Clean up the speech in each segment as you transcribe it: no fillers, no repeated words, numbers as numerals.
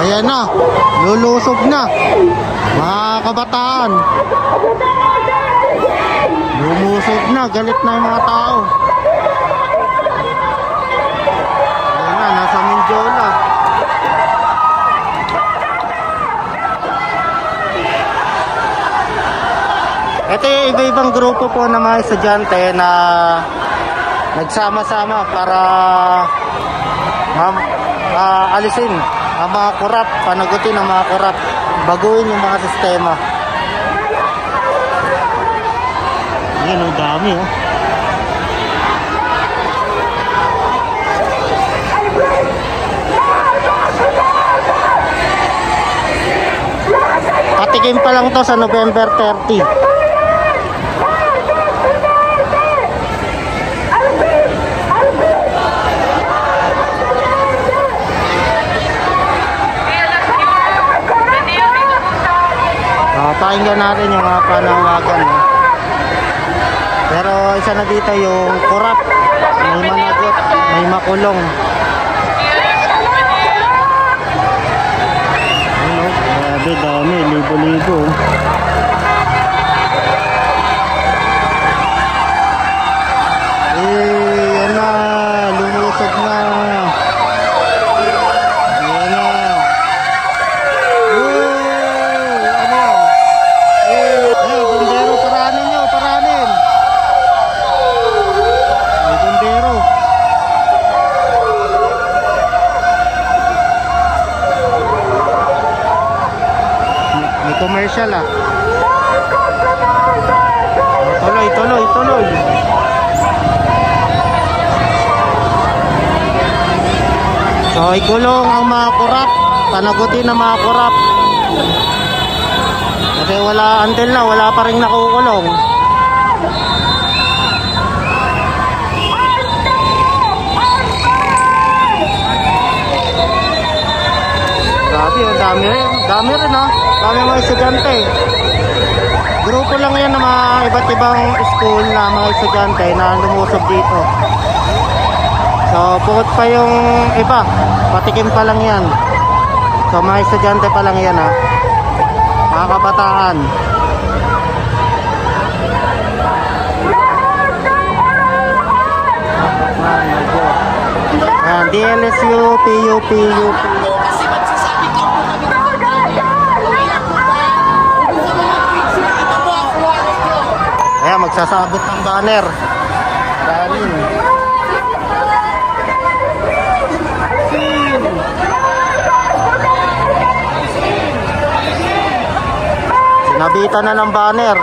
Ayan na, lulusog na mga kabataan. Lumusog na, galit na yung mga tao. Ayan na, nasa Mindiola. Ito yung iba-ibang grupo po ng mga estudyante na nagsama-sama para alisin ang mga kurap, panagutin ang mga kurap, baguhin yung mga sistema. Yan, ang dami oh. Patikim pa lang to sa November 30. Pakinggan natin yung mga panawagan eh. Pero isa na dito yung kurap, may managot, may makulong. Ano, grabe dami, libo-libo. Yan na, lumusog na. Commercial ah. Tuloy, tuloy, tuloy. So ikulong ang mga kurap, panagutin ang mga kurap. Kasi wala, until na wala pa rin nakukulong. Grabe, dami rin ah. Dami mga estudyante. Grupo lang yan ng mga iba't ibang school na mga estudyante na lumusob dito. So bukod pa yung iba, patikim pa lang yan. So mga estudyante pa lang yan ha, mga kabataan. DLSU, PUP, UP. Ayan, magsasabot ng banner. Galing. Sinabitan na ng banner.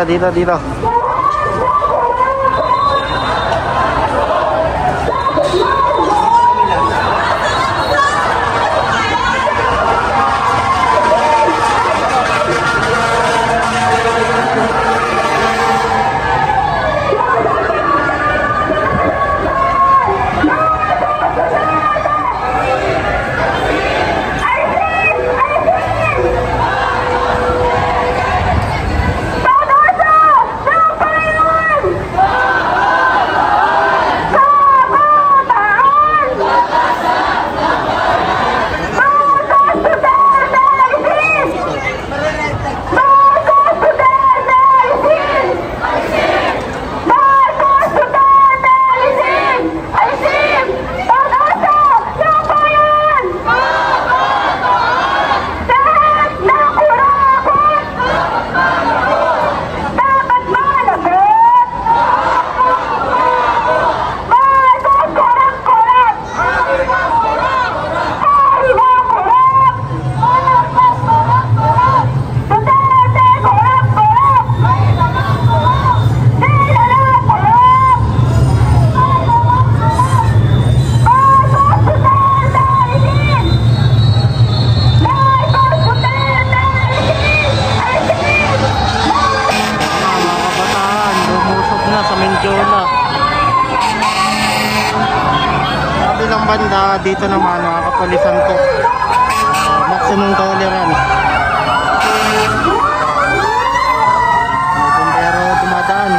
Dito. kabilang banda, dito naman nakakapulisan ko. Maximum tolerance. May bumbero dumadaan.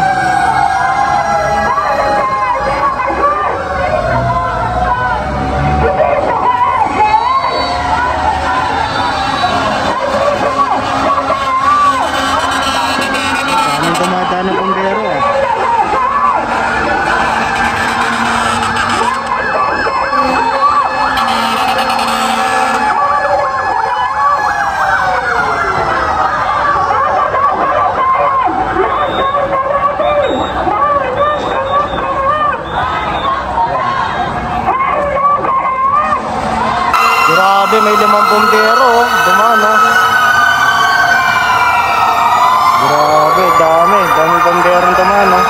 Daming dumadaan ng bumbero eh. Grabe, may 5 bumbero oh. Dumaan oh. Grabe, daming bumbero dumaan oh.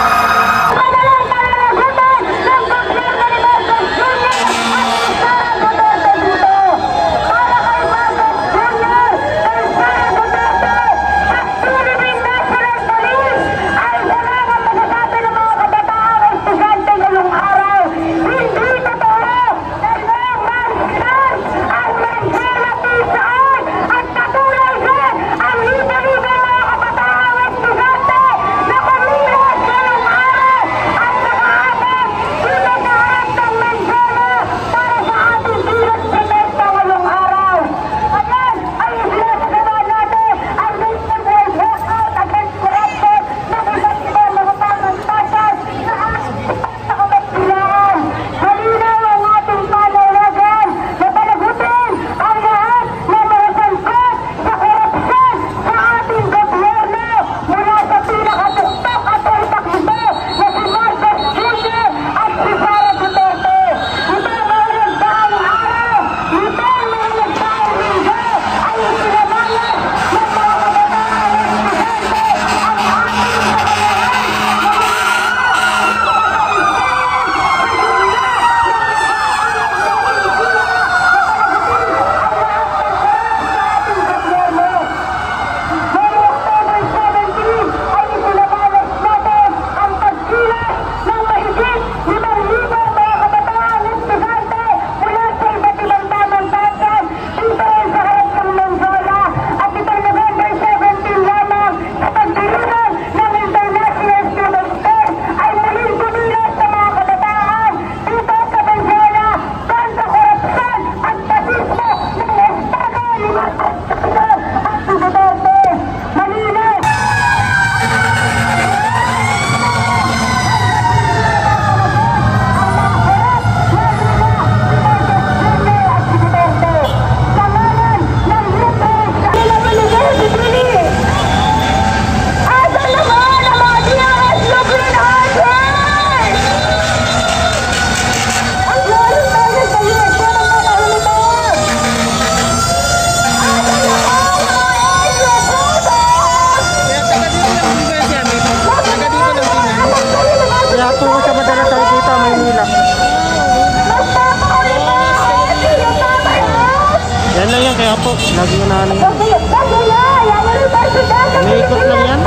Yan lang yan, kaya po, lagi ko na yan. Umiikot lang yan.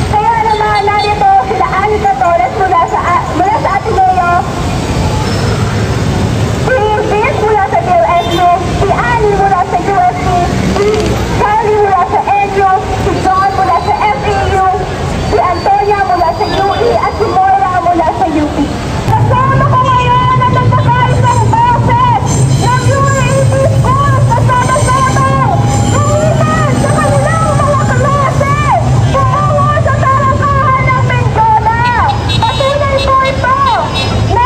Kaya naman, narito sila Anika Torres mula sa Ateneo, si Vince mula sa DLSU, si Annie mula sa USC, si Charlie mula sa EDU, si John mula sa FEU, si Antonia mula sa UE, at si Moira mula sa UP. Kasama ko ngayon ang nagkakaisang boses ng UAP schools na sama-sama lumitan sa kanilang mga klase tungo sa talakahan ng Mendiola. Patuloy po ito na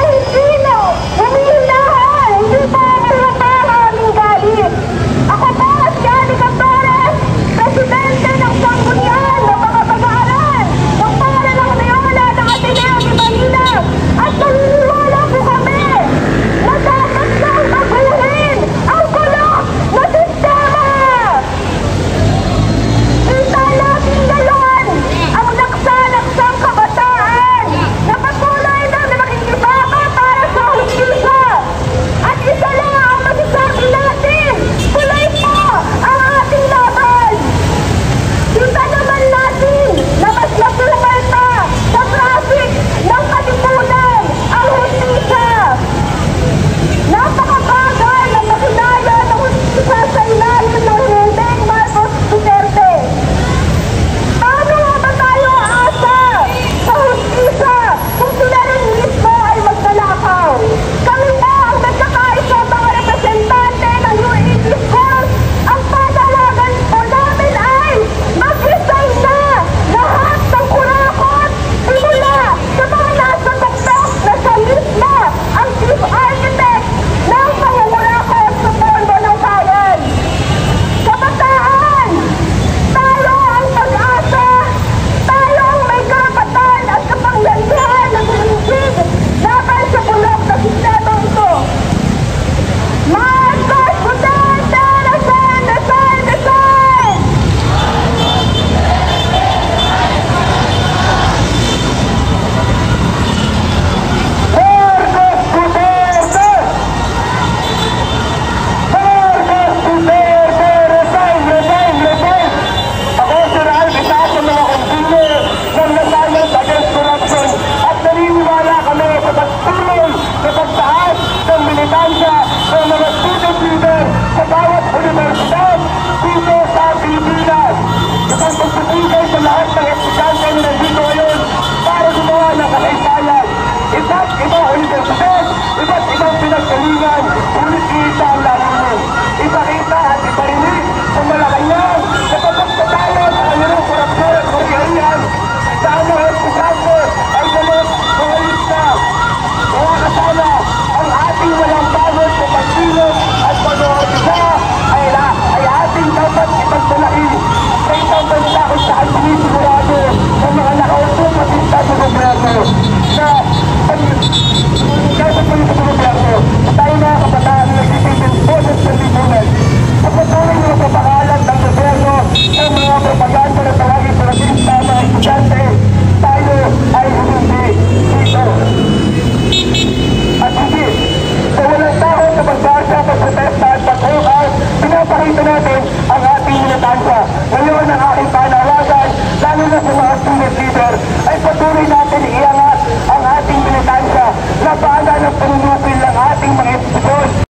estudyante, tayo ay hindi dito. At hindi, sa walang tao sa pagbasa, pagprotesta at pag-ukas, pinapakita natin ang ating militansya. Ngayon ang aking panawagan, lalo na sa mga student leader, ay patuloy natin iangat ang ating militansya. Labanan ang panunupil ng ating mga institusyon